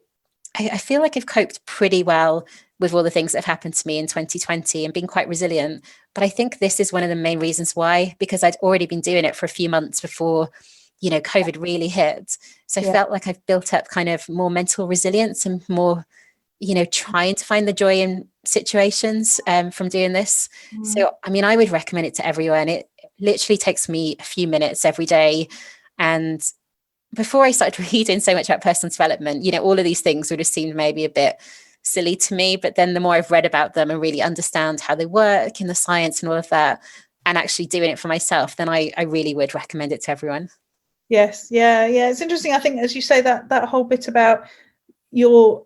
I feel like I've coped pretty well with all the things that have happened to me in 2020 and been quite resilient. But I think this is one of the main reasons why, because I'd already been doing it for a few months before, COVID really hit. So I felt like I've built up kind of more mental resilience and more, trying to find the joy in situations from doing this. So, I mean, I would recommend it to everyone. It literally takes me a few minutes every day. And before I started reading so much about personal development, all of these things would have seemed maybe a bit silly to me. But then the more I've read about them and really understand how they work and the science and all of that, and actually doing it for myself, then I really would recommend it to everyone. Yes. Yeah. It's interesting. I think, as you say, that whole bit about your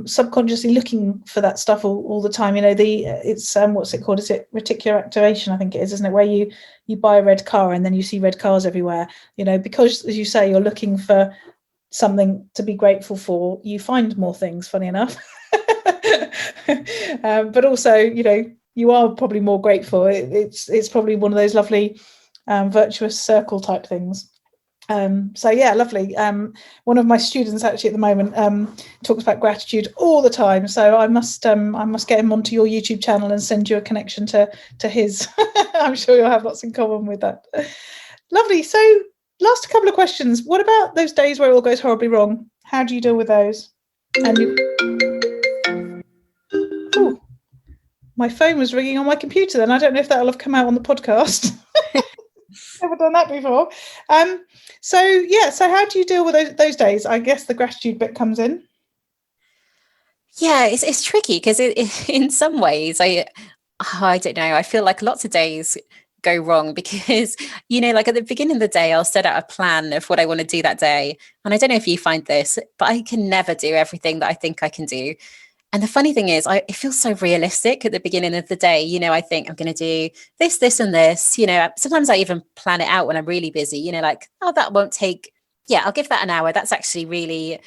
subconsciously looking for that stuff all the time. It's what's it called? Is it reticular activation? I think it is, isn't it? Where you buy a red car and then you see red cars everywhere. Because, as you say, you're looking for something to be grateful for. You find more things, funny enough. But also, you are probably more grateful. It's probably one of those lovely virtuous circle type things. So yeah, lovely. One of my students actually at the moment talks about gratitude all the time. So I must get him onto your YouTube channel and send you a connection to his. I'm sure you'll have lots in common with that. Lovely. So last couple of questions. What about those days where it all goes horribly wrong? How do you deal with those? And my phone was ringing on my computer then. I don't know if that'll have come out on the podcast. Never done that before. So how do you deal with those days? I guess the gratitude bit comes in. Yeah, it's tricky because in some ways I don't know. I feel like lots of days go wrong because, like at the beginning of the day, I'll set out a plan of what I want to do that day. And I don't know if you find this, but I can never do everything that I think I can do. And the funny thing is, it feels so realistic at the beginning of the day. I think I'm going to do this, this, and this. Sometimes I even plan it out when I'm really busy, like, oh, that won't take, I'll give that an hour. That's actually really,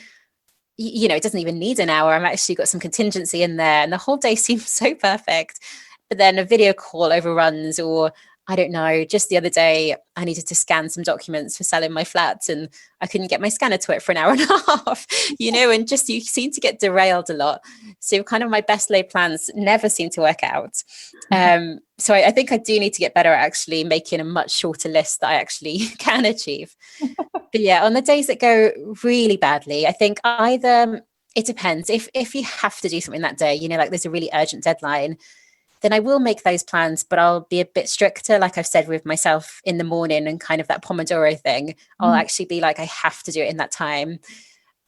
it doesn't even need an hour. I'm actually got some contingency in there. And the whole day seems so perfect. But then a video call overruns, or I don't know, just the other day, I needed to scan some documents for selling my flats and I couldn't get my scanner to it for an hour and a half, and just you seem to get derailed a lot. So kind of my best laid plans never seem to work out. So I think I do need to get better at actually making a much shorter list that I actually can achieve. But yeah, on the days that go really badly, I think either it depends. If you have to do something that day, like there's a really urgent deadline, then I will make those plans, but I'll be a bit stricter, like I've said with myself in the morning and kind of that Pomodoro thing. I'll actually be like, I have to do it in that time.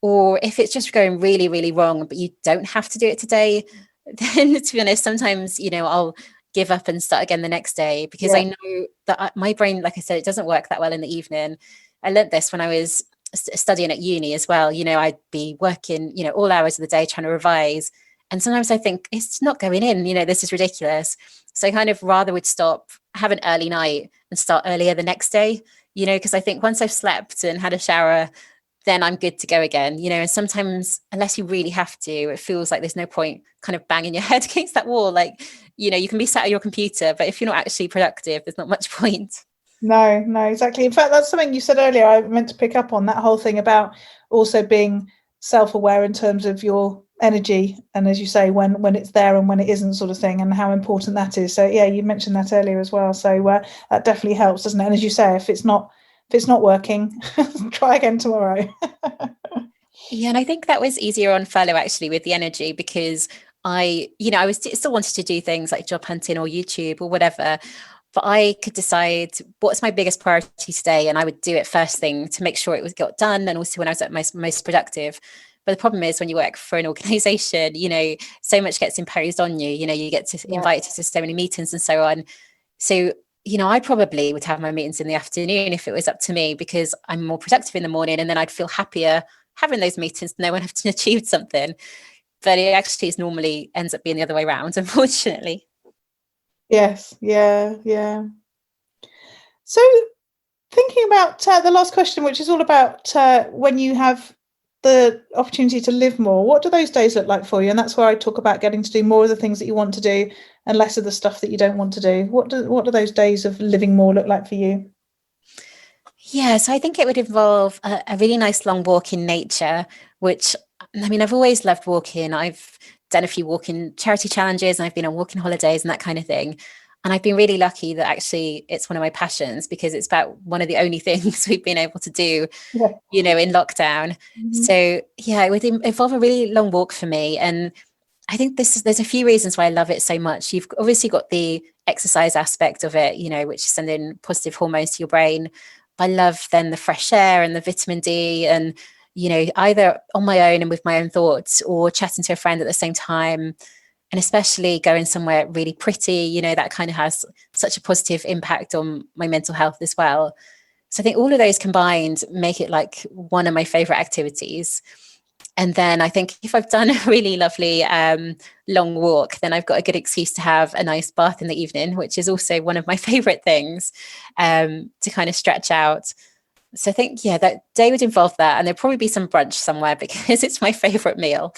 Or if it's just going really, really wrong, but you don't have to do it today, then to be honest, sometimes, I'll give up and start again the next day because I know that my brain, like I said, it doesn't work that well in the evening. I learned this when I was studying at uni as well. I'd be working, all hours of the day trying to revise. And sometimes I think it's not going in, this is ridiculous. So I kind of rather would stop, have an early night and start earlier the next day, because I think once I've slept and had a shower, then I'm good to go again, and sometimes unless you really have to, it feels like there's no point kind of banging your head against that wall. Like, you can be sat at your computer, but if you're not actually productive, there's not much point. No, exactly. In fact, that's something you said earlier. I meant to pick up on that whole thing about also being self-aware in terms of your energy, and as you say, when it's there and when it isn't, sort of thing, and how important that is. So yeah, you mentioned that earlier as well. So that definitely helps, doesn't it? And as you say, if it's not working, try again tomorrow. Yeah, and I think that was easier on furlough actually with the energy, because I still wanted to do things like job hunting or YouTube or whatever, but I could decide what's my biggest priority today, and I would do it first thing to make sure it was got done, and also when I was at my most productive. But the problem is when you work for an organization, so much gets imposed on you. You get to invite to so many meetings and so on. So, I probably would have my meetings in the afternoon if it was up to me, because I'm more productive in the morning, and then I'd feel happier having those meetings and know when I've achieved something. But it actually normally ends up being the other way around, unfortunately. Yes. Yeah. So thinking about the last question, which is all about when you have the opportunity to live more, what do those days look like for you? And that's where I talk about getting to do more of the things that you want to do and less of the stuff that you don't want to do. What do those days of living more look like for you? Yeah, so I think it would involve a really nice long walk in nature, which I mean, I've always loved walking. I've done a few walking charity challenges and I've been on walking holidays and that kind of thing. And I've been really lucky that actually it's one of my passions, because it's about one of the only things we've been able to do, Yeah. in lockdown. Mhm. So yeah, it would involve a really long walk for me. And I think there's a few reasons why I love it so much. You've obviously got the exercise aspect of it, which is sending positive hormones to your brain. I love then the fresh air and the vitamin D, and either on my own and with my own thoughts, or chatting to a friend at the same time, and especially going somewhere really pretty, that kind of has such a positive impact on my mental health as well. So I think all of those combined make it like one of my favorite activities. And then I think if I've done a really lovely long walk, then I've got a good excuse to have a nice bath in the evening, which is also one of my favorite things, to kind of stretch out. So I think, that day would involve that. And there'll probably be some brunch somewhere because it's my favorite meal.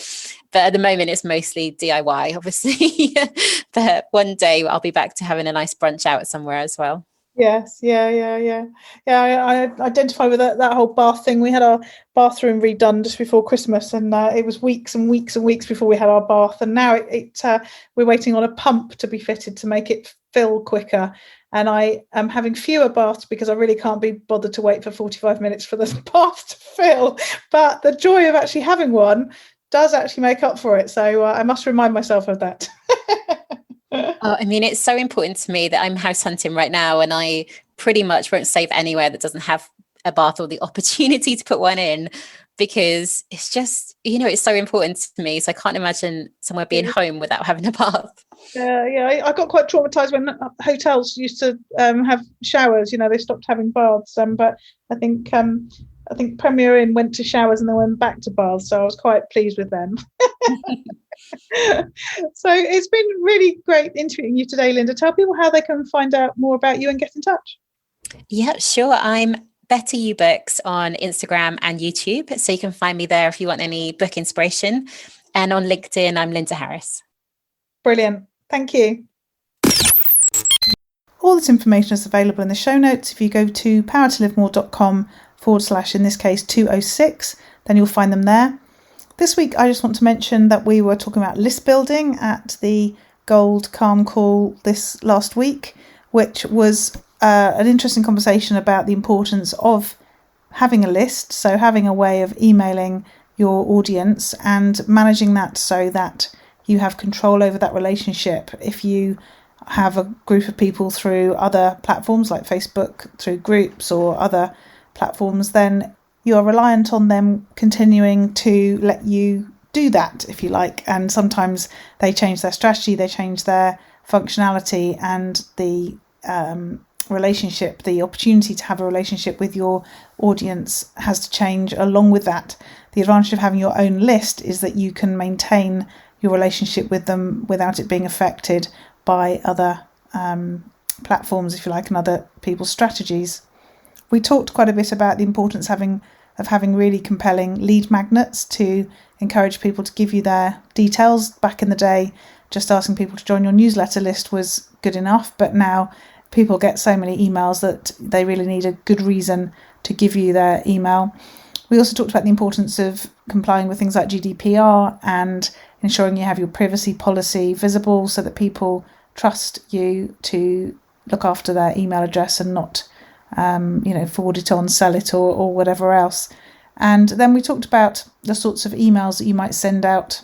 But at the moment, it's mostly DIY, obviously. But one day I'll be back to having a nice brunch out somewhere as well. Yes, yeah. I identify with that whole bath thing. We had our bathroom redone just before Christmas, and it was weeks and weeks and weeks before we had our bath. And now we're waiting on a pump to be fitted to make it fill quicker. And I am having fewer baths because I really can't be bothered to wait for 45 minutes for the bath to fill. But the joy of actually having one does actually make up for it. So I must remind myself of that. I mean, it's so important to me that I'm house hunting right now, and I pretty much won't save anywhere that doesn't have a bath or the opportunity to put one in, because it's just, it's so important to me. So I can't imagine somewhere being home without having a bath. Yeah, I got quite traumatized when hotels used to have showers. They stopped having baths. But I think Premier Inn went to showers and then went back to baths. So I was quite pleased with them. So it's been really great interviewing you today, Linda. Tell people how they can find out more about you and get in touch. Yeah, sure. I'm Better You Books on Instagram and YouTube. So you can find me there if you want any book inspiration. And on LinkedIn, I'm Linda Harris. Brilliant. Thank you. All this information is available in the show notes. If you go to powertolivemore.com / in this case 206, then you'll find them there. This week, I just want to mention that we were talking about list building at the Gold Calm Call this last week, which was an interesting conversation about the importance of having a list. So having a way of emailing your audience and managing that so that you have control over that relationship. If you have a group of people through other platforms like Facebook, through groups or other platforms, then you are reliant on them continuing to let you do that, if you like. And sometimes they change their strategy, they change their functionality, and the relationship, the opportunity to have a relationship with your audience has to change along with that. The advantage of having your own list is that you can maintain your relationship with them without it being affected by other platforms, if you like, and other people's strategies. We talked quite a bit about the importance of having really compelling lead magnets to encourage people to give you their details. Back in the day, just asking people to join your newsletter list was good enough, but now people get so many emails that they really need a good reason to give you their email. We also talked about the importance of complying with things like GDPR and ensuring you have your privacy policy visible so that people trust you to look after their email address and not forward it on, sell it or whatever else. And then we talked about the sorts of emails that you might send out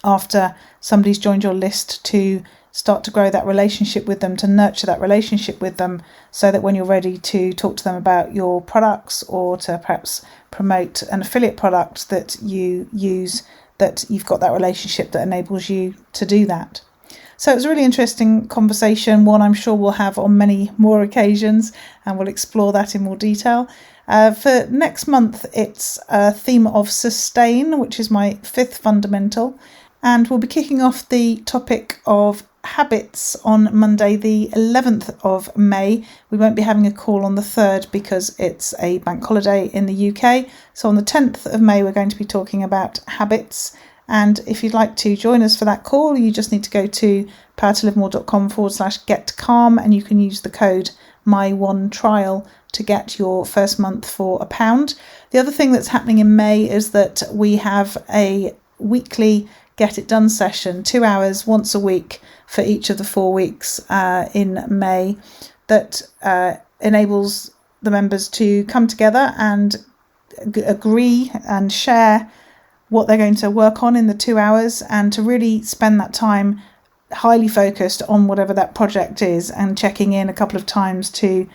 after somebody's joined your list to start to grow that relationship with them, to nurture that relationship with them, so that when you're ready to talk to them about your products or to perhaps promote an affiliate product that you use, that you've got that relationship that enables you to do that. So it was a really interesting conversation, one I'm sure we'll have on many more occasions, and we'll explore that in more detail. For next month, it's a theme of sustain, which is my 5th fundamental, and we'll be kicking off the topic of habits on Monday, the 11th of May. We won't be having a call on the 3rd because it's a bank holiday in the UK. So on the 10th of May, we're going to be talking about habits. And if you'd like to join us for that call, you just need to go to powertolivemore.com / get calm, and you can use the code my1trial to get your first month for £1. The other thing that's happening in May is that we have a weekly Get It Done session, 2 hours once a week for each of the 4 weeks in May, that enables the members to come together and agree and share what they're going to work on in the 2 hours, and to really spend that time highly focused on whatever that project is, and checking in a couple of times to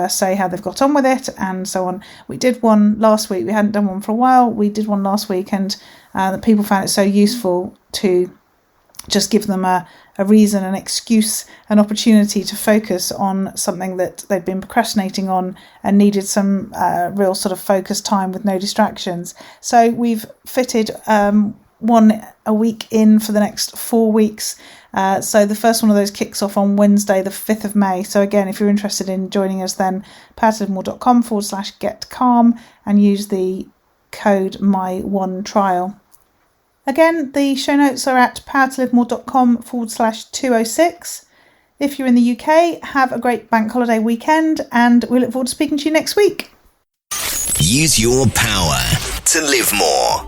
say how they've got on with it and so on. We did one last week. We hadn't done one for a while. We did one last week, and the people found it so useful to just give them a reason, an excuse, an opportunity to focus on something that they'd been procrastinating on and needed some real sort of focused time with no distractions. So we've fitted one a week in for the next 4 weeks. So the first one of those kicks off on Wednesday, the 5th of May. So again, if you're interested in joining us, then powertolivemore.com/getcalm and use the code my1trial. Again, the show notes are at powertolivemore.com/206. If you're in the UK, have a great bank holiday weekend, and we look forward to speaking to you next week. Use your power to live more.